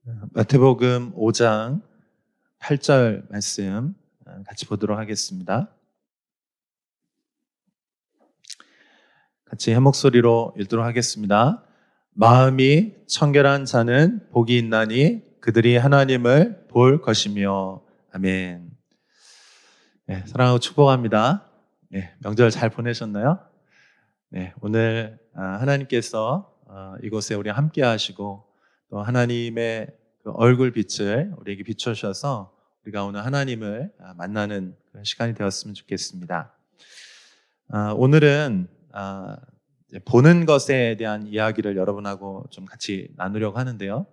마태복음 5장 8절 말씀 같이 보도록 하겠습니다. 같이 한 목소리로 읽도록 하겠습니다. 마음이 청결한 자는 복이 있나니 그들이 하나님을 볼 것이며. 아멘. 네, 사랑하고 축복합니다. 네, 명절 잘 보내셨나요? 네, 오늘 하나님께서 이곳에 우리 함께 하시고 또 하나님의 그 얼굴 빛을 우리에게 비춰주셔서 우리가 오늘 하나님을 만나는 그런 시간이 되었으면 좋겠습니다. 오늘은 이제 보는 것에 대한 이야기를 여러분하고 좀 같이 나누려고 하는데요.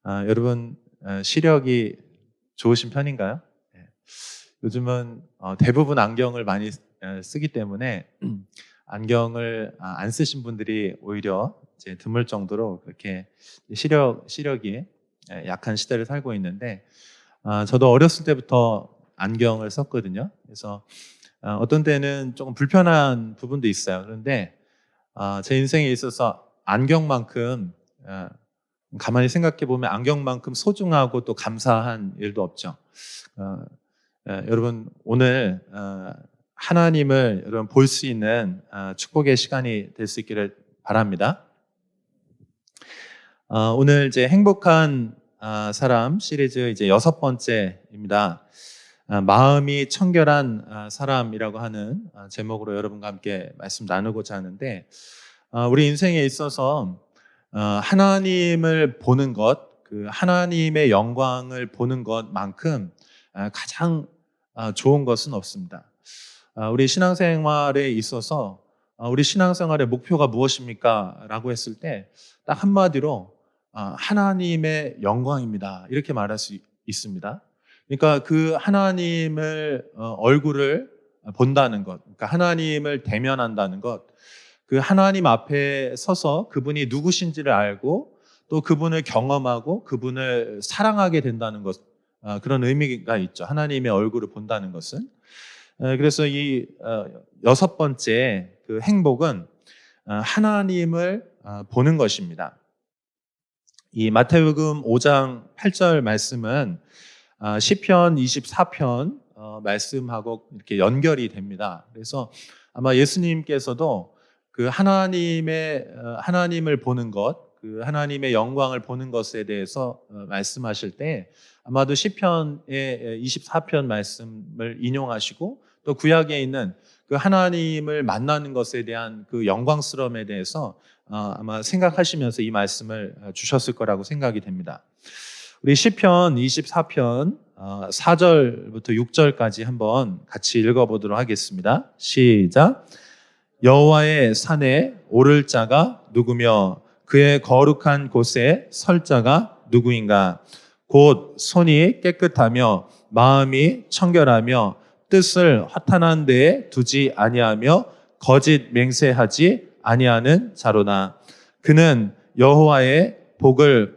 여러분 시력이 좋으신 편인가요? 네. 요즘은 대부분 안경을 많이 쓰기 때문에 안경을 안 쓰신 분들이 오히려 이제 드물 정도로 그렇게 시력이 약한 시대를 살고 있는데, 저도 어렸을 때부터 안경을 썼거든요. 그래서 어떤 때는 조금 불편한 부분도 있어요. 그런데 제 인생에 있어서 안경만큼 가만히 생각해 보면 안경만큼 소중하고 또 감사한 일도 없죠. 여러분 오늘 하나님을 여러분 볼 수 있는 축복의 시간이 될 수 있기를 바랍니다. 오늘 이제 행복한 사람 시리즈 이제 6번째입니다. 마음이 청결한 사람이라고 하는 제목으로 여러분과 함께 말씀 나누고자 하는데, 우리 인생에 있어서 하나님을 보는 것, 그 하나님의 영광을 보는 것만큼 가장 좋은 것은 없습니다. 우리 신앙생활에 있어서 우리 신앙생활의 목표가 무엇입니까? 라고 했을 때 딱 한마디로 하나님의 영광입니다. 이렇게 말할 수 있습니다. 그러니까 그 하나님을 얼굴을 본다는 것, 그러니까 하나님을 대면한다는 것, 그 하나님 앞에 서서 그분이 누구신지를 알고 또 그분을 경험하고 그분을 사랑하게 된다는 것, 그런 의미가 있죠. 하나님의 얼굴을 본다는 것은. 그래서 이 6번째 그 행복은 하나님을 보는 것입니다. 이 마태복음 5장 8절 말씀은 시편 24편 말씀하고 이렇게 연결이 됩니다. 그래서 아마 예수님께서도 그 하나님을 보는 것, 그 하나님의 영광을 보는 것에 대해서 말씀하실 때 아마도 시편의 24편 말씀을 인용하시고 또 구약에 있는 그 하나님을 만나는 것에 대한 그 영광스러움에 대해서 아마 생각하시면서 이 말씀을 주셨을 거라고 생각이 됩니다. 우리 시편 24편 4절부터 6절까지 한번 같이 읽어보도록 하겠습니다. 시작. 여호와의 산에 오를 자가 누구며 그의 거룩한 곳에 설 자가 누구인가? 곧 손이 깨끗하며 마음이 청결하며 뜻을 허탄한 데에 두지 아니하며 거짓 맹세하지 아니하는 자로나. 그는 여호와께 복을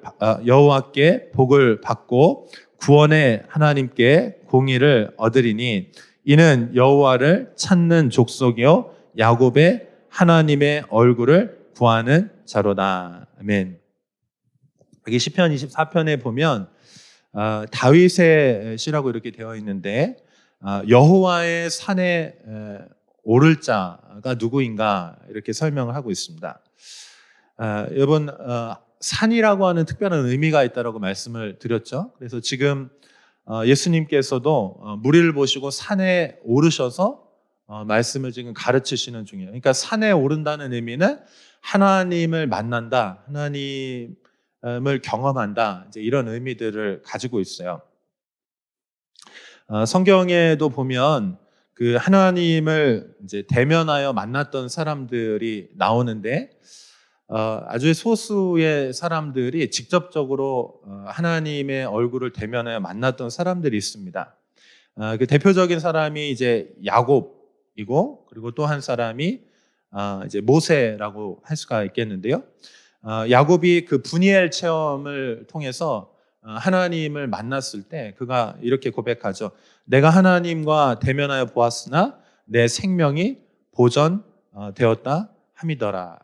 받고 구원의 하나님께 공의를 얻으리니 이는 여호와를 찾는 족속이요 야곱의 하나님의 얼굴을 구하는 자로다. 아멘. 여기 시편 24편에 보면 다윗의 시라고 이렇게 되어 있는데, 여호와의 산에 오를 자가 누구인가 이렇게 설명을 하고 있습니다. 여러분 산이라고 하는 특별한 의미가 있다고 말씀을 드렸죠. 그래서 지금 예수님께서도 무리를 보시고 산에 오르셔서 말씀을 지금 가르치시는 중이에요. 그러니까 산에 오른다는 의미는 하나님을 만난다, 하나님을 경험한다, 이제 이런 의미들을 가지고 있어요. 성경에도 보면 그 하나님을 이제 대면하여 만났던 사람들이 나오는데, 아주 소수의 사람들이 직접적으로 하나님의 얼굴을 대면하여 만났던 사람들이 있습니다. 그 대표적인 사람이 이제 야곱이고, 그리고 또 한 사람이 이제 모세라고 할 수가 있겠는데요. 야곱이 그 분이엘 체험을 통해서 하나님을 만났을 때 그가 이렇게 고백하죠. 내가 하나님과 대면하여 보았으나 내 생명이 보전되었다 함이더라.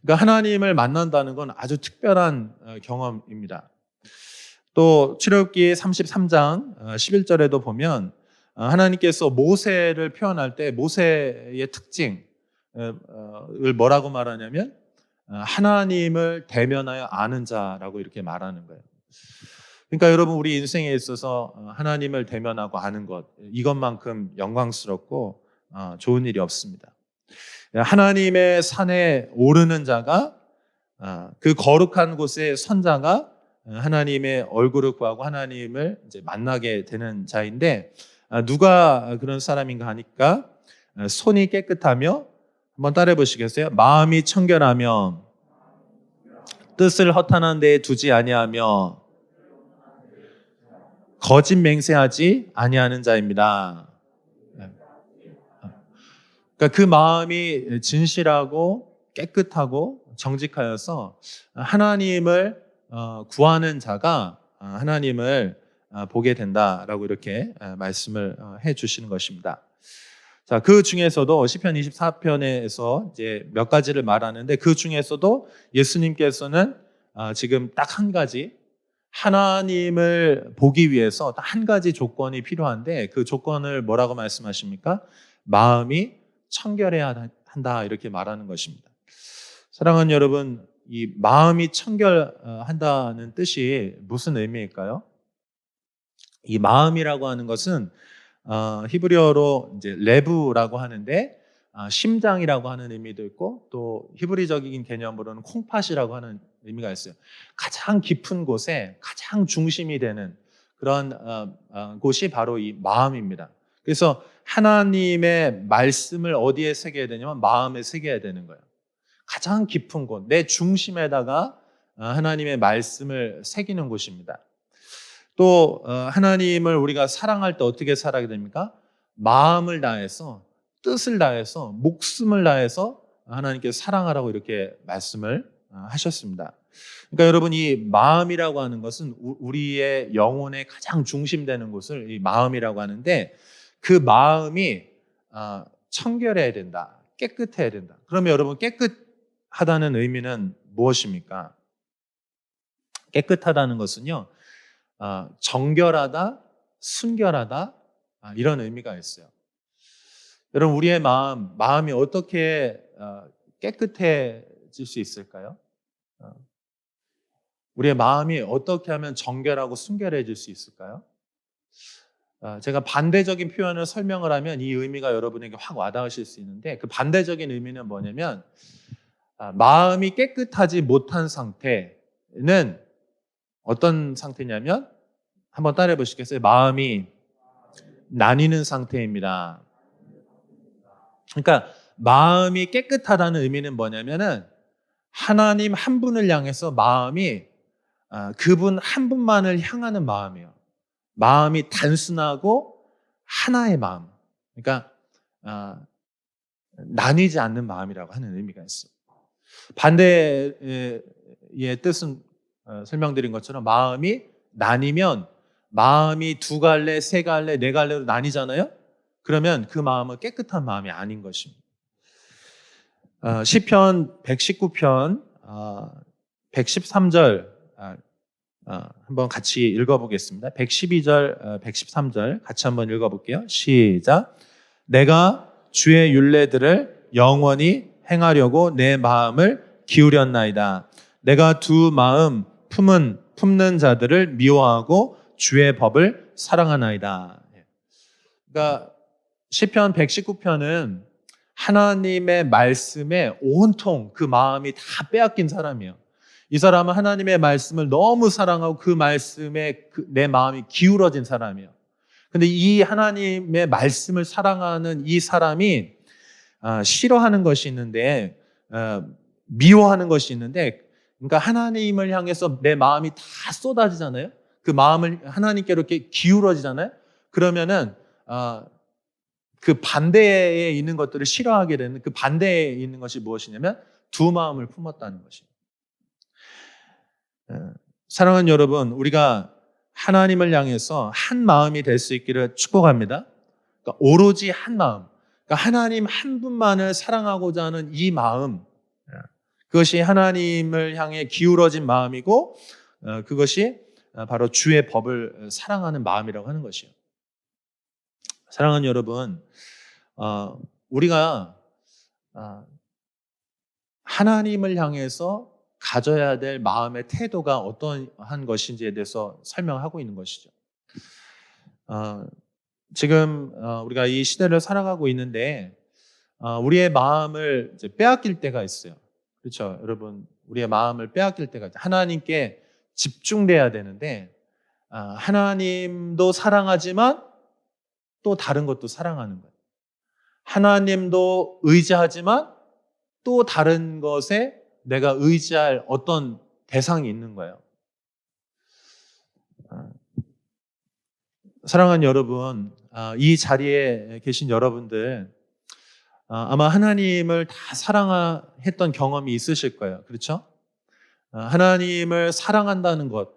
그러니까 하나님을 만난다는 건 아주 특별한 경험입니다. 또 출애굽기 33장 11절에도 보면 하나님께서 모세를 표현할 때 모세의 특징을 뭐라고 말하냐면 하나님을 대면하여 아는 자라고 이렇게 말하는 거예요. 그러니까 여러분 우리 인생에 있어서 하나님을 대면하고 아는 것 이것만큼 영광스럽고 좋은 일이 없습니다. 하나님의 산에 오르는 자가 그 거룩한 곳에 선 자가 하나님의 얼굴을 구하고 하나님을 이제 만나게 되는 자인데 누가 그런 사람인가 하니까 손이 깨끗하며 한번 따라해 보시겠어요? 마음이 청결하며 뜻을 허탄한 데에 두지 아니하며 거짓 맹세하지 아니하는 자입니다. 그러니까 그 마음이 진실하고 깨끗하고 정직하여서 하나님을 구하는 자가 하나님을 보게 된다라고 이렇게 말씀을 해 주시는 것입니다. 자, 그 중에서도 시편 24편에서 이제 몇 가지를 말하는데 그 중에서도 예수님께서는 지금 딱 한 가지 하나님을 보기 위해서 딱 한 가지 조건이 필요한데 그 조건을 뭐라고 말씀하십니까? 마음이 청결해야 한다 이렇게 말하는 것입니다. 사랑하는 여러분, 이 마음이 청결한다는 뜻이 무슨 의미일까요? 이 마음이라고 하는 것은 히브리어로 이제 레브라고 하는데 심장이라고 하는 의미도 있고 또 히브리적인 개념으로는 콩팥이라고 하는 의미가 있어요. 가장 깊은 곳에 가장 중심이 되는 그런 곳이 바로 이 마음입니다. 그래서 하나님의 말씀을 어디에 새겨야 되냐면 마음에 새겨야 되는 거예요. 가장 깊은 곳, 내 중심에다가 하나님의 말씀을 새기는 곳입니다. 또 하나님을 우리가 사랑할 때 어떻게 살아야 됩니까? 마음을 다해서, 뜻을 다해서, 목숨을 다해서 하나님께서 사랑하라고 이렇게 말씀을 하셨습니다. 그러니까 여러분 이 마음이라고 하는 것은 우리의 영혼의 가장 중심되는 곳을 이 마음이라고 하는데 그 마음이 청결해야 된다, 깨끗해야 된다. 그러면 여러분 깨끗하다는 의미는 무엇입니까? 깨끗하다는 것은요 정결하다, 순결하다 이런 의미가 있어요. 여러분 우리의 마음이 어떻게 깨끗해질 수 있을까요? 우리의 마음이 어떻게 하면 정결하고 순결해질 수 있을까요? 제가 반대적인 표현을 설명을 하면 이 의미가 여러분에게 확 와닿으실 수 있는데 그 반대적인 의미는 뭐냐면 마음이 깨끗하지 못한 상태는 어떤 상태냐면 한번 따라해 보시겠어요? 마음이 나뉘는 상태입니다. 그러니까 마음이 깨끗하다는 의미는 뭐냐면은 하나님 한 분을 향해서 마음이 그분 한 분만을 향하는 마음이에요. 마음이 단순하고 하나의 마음. 그러니까 나뉘지 않는 마음이라고 하는 의미가 있어요. 반대의 뜻은 설명드린 것처럼 마음이 나뉘면 마음이 두 갈래, 세 갈래, 네 갈래로 나뉘잖아요. 그러면 그 마음은 깨끗한 마음이 아닌 것입니다. 시편 119편 113절 한번 같이 읽어보겠습니다. 112절, 113절 같이 한번 읽어볼게요. 시작. 내가 주의 율례들을 영원히 행하려고 내 마음을 기울였나이다. 내가 두 마음 품는 자들을 미워하고 주의 법을 사랑하나이다. 그러니까 시편 119편은 하나님의 말씀에 온통 그 마음이 다 빼앗긴 사람이에요. 이 사람은 하나님의 말씀을 너무 사랑하고 그 말씀에 내 마음이 기울어진 사람이에요. 근데 이 하나님의 말씀을 사랑하는 이 사람이 싫어하는 것이 있는데 미워하는 것이 있는데 그러니까 하나님을 향해서 내 마음이 다 쏟아지잖아요. 그 마음을 하나님께로 이렇게 기울어지잖아요. 그러면은 그 반대에 있는 것들을 싫어하게 되는 그 반대에 있는 것이 무엇이냐면 두 마음을 품었다는 것입니다. 사랑하는 여러분, 우리가 하나님을 향해서 한 마음이 될 수 있기를 축복합니다. 그러니까 오로지 한 마음, 그러니까 하나님 한 분만을 사랑하고자 하는 이 마음, 그것이 하나님을 향해 기울어진 마음이고 그것이 바로 주의 법을 사랑하는 마음이라고 하는 것이에요. 사랑하는 여러분, 우리가 하나님을 향해서 가져야 될 마음의 태도가 어떠한 것인지에 대해서 설명하고 있는 것이죠. 지금 우리가 이 시대를 살아가고 있는데 우리의 마음을 이제 빼앗길 때가 있어요. 그렇죠, 여러분. 우리의 마음을 빼앗길 때가 있어요. 하나님께 집중돼야 되는데 하나님도 사랑하지만 또 다른 것도 사랑하는 거예요. 하나님도 의지하지만 또 다른 것에 내가 의지할 어떤 대상이 있는 거예요. 사랑하는 여러분, 이 자리에 계신 여러분들 아마 하나님을 다 사랑했던 경험이 있으실 거예요. 그렇죠? 하나님을 사랑한다는 것,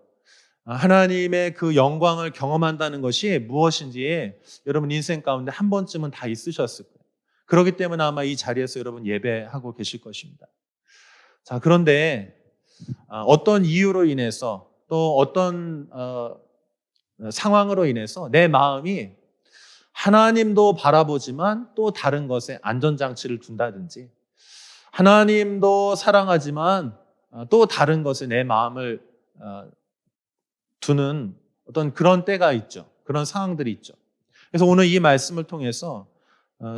하나님의 그 영광을 경험한다는 것이 무엇인지 여러분 인생 가운데 한 번쯤은 다 있으셨을 거예요. 그렇기 때문에 아마 이 자리에서 여러분 예배하고 계실 것입니다. 자, 그런데 어떤 이유로 인해서 또 어떤 상황으로 인해서 내 마음이 하나님도 바라보지만 또 다른 것에 안전장치를 둔다든지, 하나님도 사랑하지만 또 다른 것에 내 마음을 두는 어떤 그런 때가 있죠. 그런 상황들이 있죠. 그래서 오늘 이 말씀을 통해서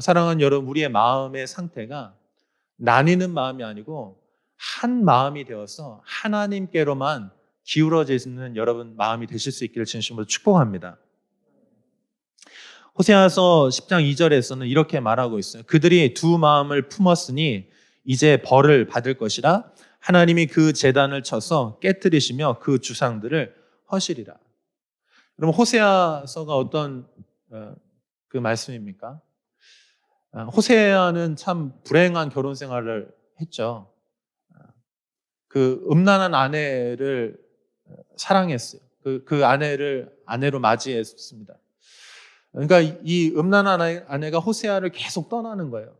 사랑하는 여러분, 우리의 마음의 상태가 나뉘는 마음이 아니고 한 마음이 되어서 하나님께로만 기울어지는 여러분 마음이 되실 수 있기를 진심으로 축복합니다. 호세아서 10장 2절에서는 이렇게 말하고 있어요. 그들이 두 마음을 품었으니 이제 벌을 받을 것이라. 하나님이 그 제단을 쳐서 깨뜨리시며 그 주상들을 허시리라. 여러분, 호세아서가 어떤 그 말씀입니까? 호세아는 참 불행한 결혼 생활을 했죠. 그 음란한 아내를 사랑했어요. 그 아내를 아내로 맞이했습니다. 그러니까 이 음란한 아내가 호세아를 계속 떠나는 거예요.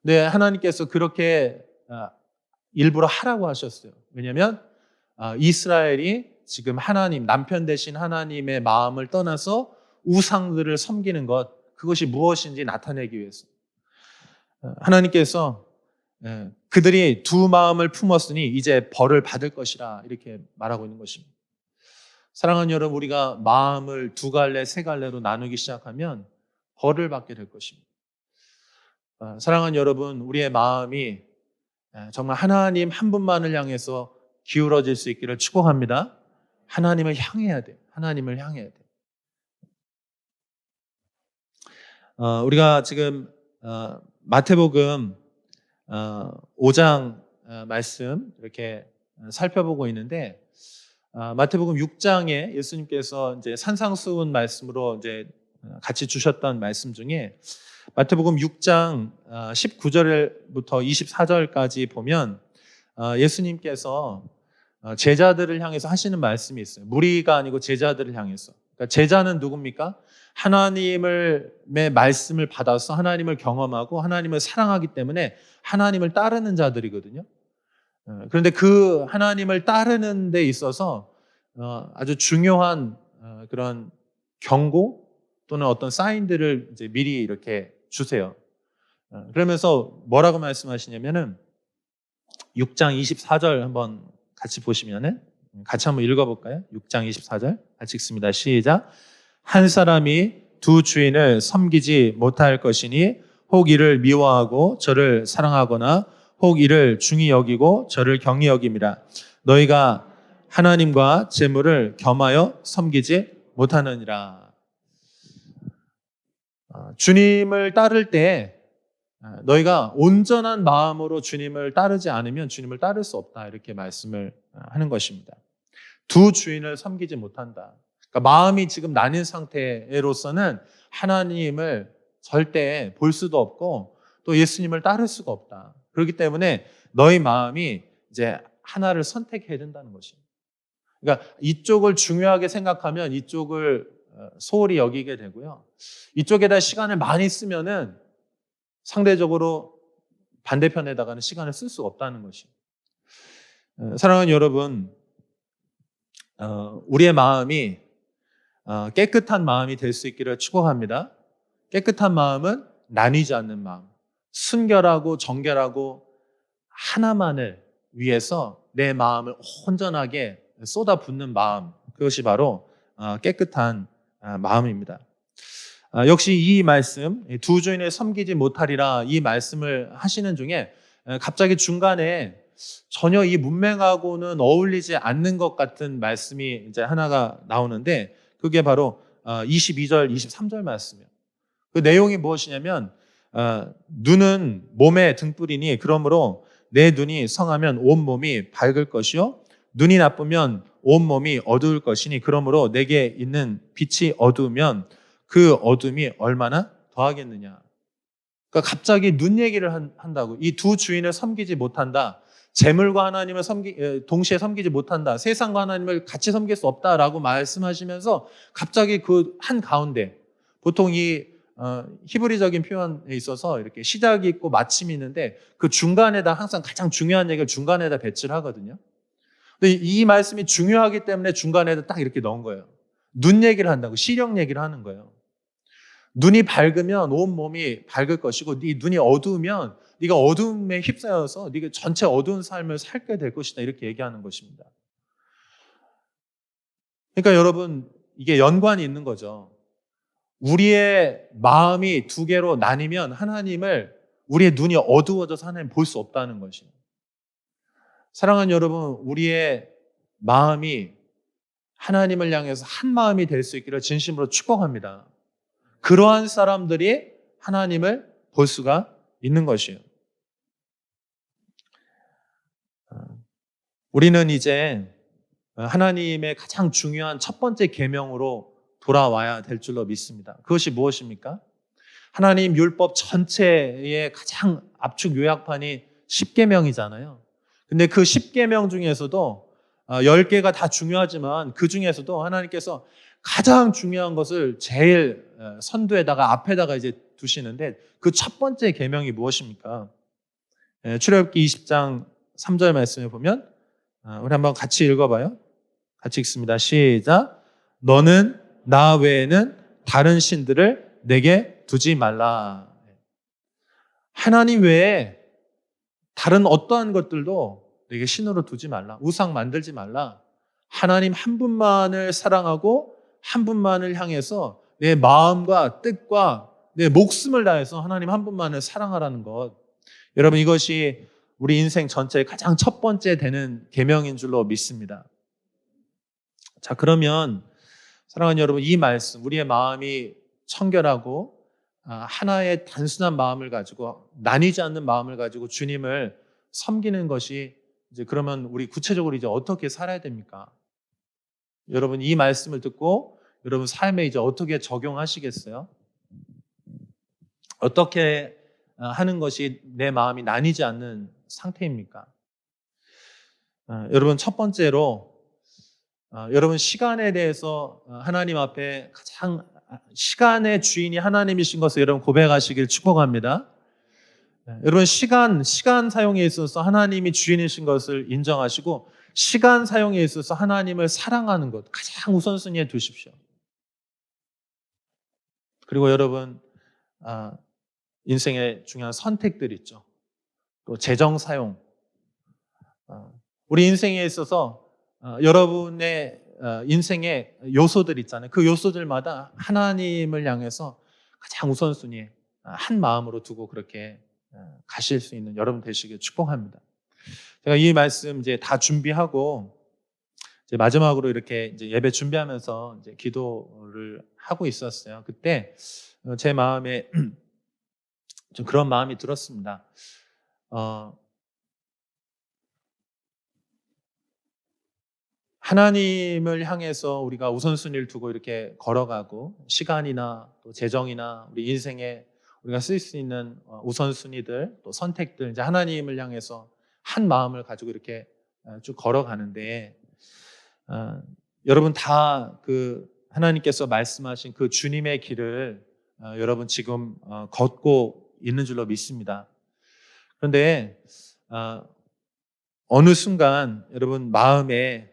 근데 하나님께서 그렇게 일부러 하라고 하셨어요. 왜냐하면 이스라엘이 지금 하나님, 남편 대신 하나님의 마음을 떠나서 우상들을 섬기는 것, 그것이 무엇인지 나타내기 위해서. 하나님께서 그들이 두 마음을 품었으니 이제 벌을 받을 것이라 이렇게 말하고 있는 것입니다. 사랑하는 여러분, 우리가 마음을 두 갈래, 세 갈래로 나누기 시작하면 벌을 받게 될 것입니다. 사랑하는 여러분, 우리의 마음이 정말 하나님 한 분만을 향해서 기울어질 수 있기를 축복합니다. 하나님을 향해야 돼요. 하나님을 향해야 돼요. 우리가 지금 마태복음 5장 말씀 이렇게 살펴보고 있는데, 마태복음 6장에 예수님께서 이제 산상수훈 말씀으로 이제 같이 주셨던 말씀 중에 마태복음 6장 19절부터 24절까지 보면 예수님께서 제자들을 향해서 하시는 말씀이 있어요. 무리가 아니고 제자들을 향해서. 그러니까 제자는 누굽니까? 하나님의 말씀을 받아서 하나님을 경험하고 하나님을 사랑하기 때문에 하나님을 따르는 자들이거든요. 그런데 그 하나님을 따르는 데 있어서 아주 중요한 그런 경고 또는 어떤 사인들을 이제 미리 이렇게 주세요. 그러면서 뭐라고 말씀하시냐면은 6장 24절 한번 같이 보시면은 같이 한번 읽어볼까요? 6장 24절 같이 읽습니다. 시작. 한 사람이 두 주인을 섬기지 못할 것이니 혹 이를 미워하고 저를 사랑하거나 혹 이를 중히 여기고 저를 경히 여김이라. 너희가 하나님과 재물을 겸하여 섬기지 못하느니라. 주님을 따를 때 너희가 온전한 마음으로 주님을 따르지 않으면 주님을 따를 수 없다, 이렇게 말씀을 하는 것입니다. 두 주인을 섬기지 못한다. 그러니까 마음이 지금 나뉜 상태로서는 하나님을 절대 볼 수도 없고 또 예수님을 따를 수가 없다. 그렇기 때문에 너희 마음이 이제 하나를 선택해야 된다는 것입니다. 그러니까 이쪽을 중요하게 생각하면 이쪽을 소홀히 여기게 되고요. 이쪽에다 시간을 많이 쓰면은 상대적으로 반대편에다가는 시간을 쓸 수가 없다는 것입니다. 사랑하는 여러분, 우리의 마음이 깨끗한 마음이 될 수 있기를 축복합니다. 깨끗한 마음은 나뉘지 않는 마음, 순결하고 정결하고 하나만을 위해서 내 마음을 온전하게 쏟아붓는 마음, 그것이 바로 깨끗한 마음입니다. 역시 이 말씀, 두 주인을 섬기지 못하리라, 이 말씀을 하시는 중에 갑자기 중간에 전혀 이 문맥하고는 어울리지 않는 것 같은 말씀이 이제 하나가 나오는데, 그게 바로 22절, 23절 말씀이에요. 그 내용이 무엇이냐면, 눈은 몸의 등불이니 그러므로 내 눈이 성하면 온 몸이 밝을 것이요, 눈이 나쁘면 온 몸이 어두울 것이니 그러므로 내게 있는 빛이 어두우면 그 어둠이 얼마나 더하겠느냐. 그러니까 갑자기 눈 얘기를 한다고. 이 두 주인을 섬기지 못한다, 재물과 하나님을 동시에 섬기지 못한다, 세상과 하나님을 같이 섬길 수 없다라고 말씀하시면서 갑자기 그 한 가운데, 보통 이 히브리적인 표현에 있어서 이렇게 시작이 있고 마침이 있는데 그 중간에다 항상 가장 중요한 얘기를 중간에다 배치를 하거든요. 근데 이 말씀이 중요하기 때문에 중간에다 딱 이렇게 넣은 거예요. 눈 얘기를 한다고, 시력 얘기를 하는 거예요. 눈이 밝으면 온 몸이 밝을 것이고, 네 눈이 어두우면 네가 어두움에 휩싸여서 네가 전체 어두운 삶을 살게 될 것이다, 이렇게 얘기하는 것입니다. 그러니까 여러분, 이게 연관이 있는 거죠. 우리의 마음이 두 개로 나뉘면 하나님을, 우리의 눈이 어두워져서 하나님 볼 수 없다는 것이에요. 사랑하는 여러분, 우리의 마음이 하나님을 향해서 한 마음이 될 수 있기를 진심으로 축복합니다. 그러한 사람들이 하나님을 볼 수가 있는 것이에요. 우리는 이제 하나님의 가장 중요한 첫 번째 계명으로 돌아와야 될 줄로 믿습니다. 그것이 무엇입니까? 하나님 율법 전체의 가장 압축 요약판이 10계명이잖아요. 근데 그 10계명 중에서도 10개가 다 중요하지만 그 중에서도 하나님께서 가장 중요한 것을 제일 선두에다가, 앞에다가 이제 두시는데, 그 첫 번째 계명이 무엇입니까? 출애굽기 20장 3절 말씀에 보면, 우리 한번 같이 읽어봐요. 같이 읽습니다. 시작. 너는 나 외에는 다른 신들을 내게 두지 말라. 하나님 외에 다른 어떠한 것들도 내게 신으로 두지 말라. 우상 만들지 말라. 하나님 한 분만을 사랑하고 한 분만을 향해서 내 마음과 뜻과 내 목숨을 다해서 하나님 한 분만을 사랑하라는 것. 여러분, 이것이 우리 인생 전체의 가장 첫 번째 되는 계명인 줄로 믿습니다. 자, 그러면 사랑하는 여러분, 이 말씀, 우리의 마음이 청결하고 하나의 단순한 마음을 가지고, 나뉘지 않는 마음을 가지고 주님을 섬기는 것이, 이제 그러면 우리 구체적으로 이제 어떻게 살아야 됩니까? 여러분, 이 말씀을 듣고 여러분 삶에 이제 어떻게 적용하시겠어요? 어떻게 하는 것이 내 마음이 나뉘지 않는 상태입니까? 여러분, 첫 번째로 여러분 시간에 대해서 하나님 앞에 가장, 시간의 주인이 하나님이신 것을 여러분 고백하시길 축복합니다. 여러분, 시간 사용에 있어서 하나님이 주인이신 것을 인정하시고, 시간 사용에 있어서 하나님을 사랑하는 것 가장 우선순위에 두십시오. 그리고 여러분, 인생의 중요한 선택들 있죠. 또 재정 사용. 우리 인생에 있어서 여러분의 인생의 요소들 있잖아요. 그 요소들마다 하나님을 향해서 가장 우선순위에 한 마음으로 두고 그렇게 가실 수 있는 여러분 되시길 축복합니다. 제가 이 말씀 이제 다 준비하고 이제 마지막으로 이렇게 이제 예배 준비하면서 이제 기도를 하고 있었어요. 그때 제 마음에 좀 그런 마음이 들었습니다. 하나님을 향해서 우리가 우선순위를 두고 이렇게 걸어가고, 시간이나 또 재정이나 우리 인생에 우리가 쓸 수 있는 우선순위들, 또 선택들, 이제 하나님을 향해서 한 마음을 가지고 이렇게 쭉 걸어가는데, 여러분 다 그 하나님께서 말씀하신 그 주님의 길을 여러분 지금 걷고 있는 줄로 믿습니다. 그런데 어느 순간 여러분 마음에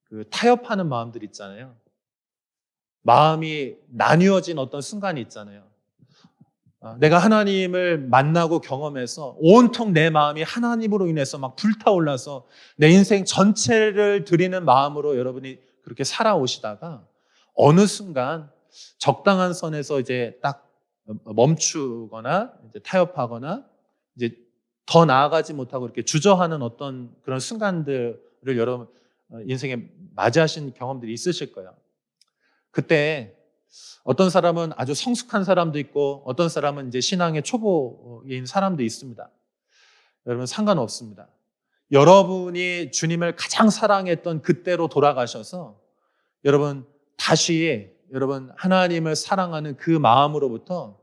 그 타협하는 마음들 있잖아요. 마음이 나뉘어진 어떤 순간이 있잖아요. 내가 하나님을 만나고 경험해서 온통 내 마음이 하나님으로 인해서 막 불타올라서 내 인생 전체를 드리는 마음으로 여러분이 그렇게 살아오시다가 어느 순간 적당한 선에서 이제 딱 멈추거나 이제 타협하거나 이제 더 나아가지 못하고 이렇게 주저하는 어떤 그런 순간들을 여러분 인생에 맞이하신 경험들이 있으실 거예요. 그때 어떤 사람은 아주 성숙한 사람도 있고 어떤 사람은 이제 신앙의 초보인 사람도 있습니다. 여러분 상관없습니다. 여러분이 주님을 가장 사랑했던 그때로 돌아가셔서 여러분 다시 여러분 하나님을 사랑하는 그 마음으로부터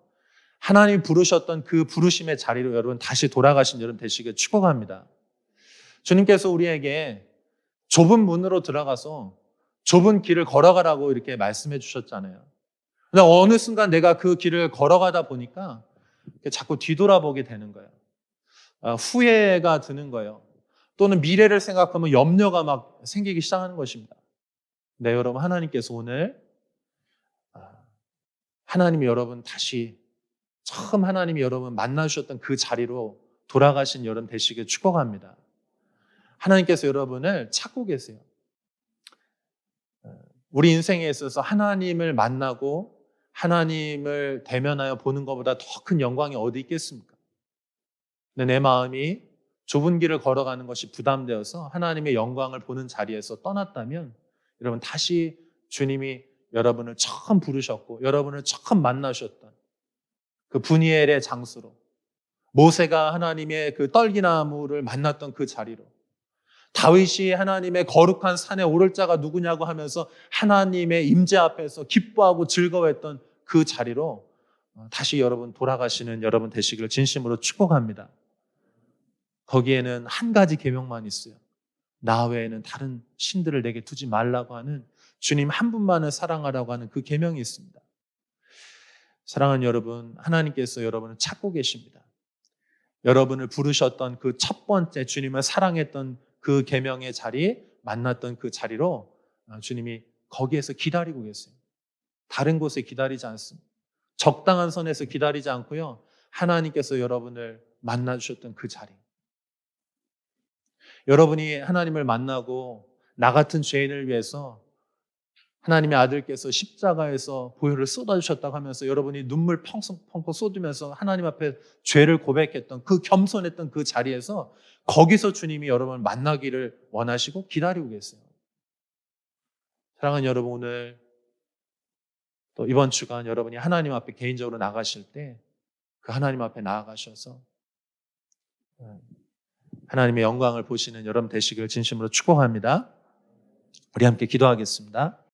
하나님 부르셨던 그 부르심의 자리로 여러분 다시 돌아가신 여러분 되시길 축복합니다. 주님께서 우리에게 좁은 문으로 들어가서 좁은 길을 걸어가라고 이렇게 말씀해 주셨잖아요. 근데 어느 순간 내가 그 길을 걸어가다 보니까 자꾸 뒤돌아보게 되는 거예요. 후회가 드는 거예요. 또는 미래를 생각하면 염려가 막 생기기 시작하는 것입니다. 네, 여러분 하나님께서 오늘 하나님이 여러분 다시 처음 하나님이 여러분 만나주셨던 그 자리로 돌아가신 여러분 되시길 축복합니다. 하나님께서 여러분을 찾고 계세요. 우리 인생에 있어서 하나님을 만나고 하나님을 대면하여 보는 것보다 더 큰 영광이 어디 있겠습니까? 근데 내 마음이 좁은 길을 걸어가는 것이 부담되어서 하나님의 영광을 보는 자리에서 떠났다면 여러분 다시 주님이 여러분을 처음 부르셨고 여러분을 처음 만나셨던 그 분이엘의 장소로 모세가 하나님의 그 떨기나무를 만났던 그 자리로 다윗이 하나님의 거룩한 산에 오를 자가 누구냐고 하면서 하나님의 임재 앞에서 기뻐하고 즐거워했던 그 자리로 다시 여러분 돌아가시는 여러분 되시기를 진심으로 축복합니다. 거기에는 한 가지 계명만 있어요. 나 외에는 다른 신들을 내게 두지 말라고 하는 주님 한 분만을 사랑하라고 하는 그 계명이 있습니다. 사랑하는 여러분, 하나님께서 여러분을 찾고 계십니다. 여러분을 부르셨던 그 첫 번째 주님을 사랑했던 그 계명의 자리, 만났던 그 자리로 주님이 거기에서 기다리고 계세요. 다른 곳에 기다리지 않습니다. 적당한 선에서 기다리지 않고요. 하나님께서 여러분을 만나주셨던 그 자리. 여러분이 하나님을 만나고 나 같은 죄인을 위해서 하나님의 아들께서 십자가에서 보혈을 쏟아주셨다고 하면서 여러분이 눈물 펑펑 쏟으면서 하나님 앞에 죄를 고백했던 그 겸손했던 그 자리에서 거기서 주님이 여러분을 만나기를 원하시고 기다리고 계세요. 사랑하는 여러분, 오늘 또 이번 주간 여러분이 하나님 앞에 개인적으로 나가실 때 그 하나님 앞에 나아가셔서 하나님의 영광을 보시는 여러분 되시길 진심으로 축복합니다. 우리 함께 기도하겠습니다.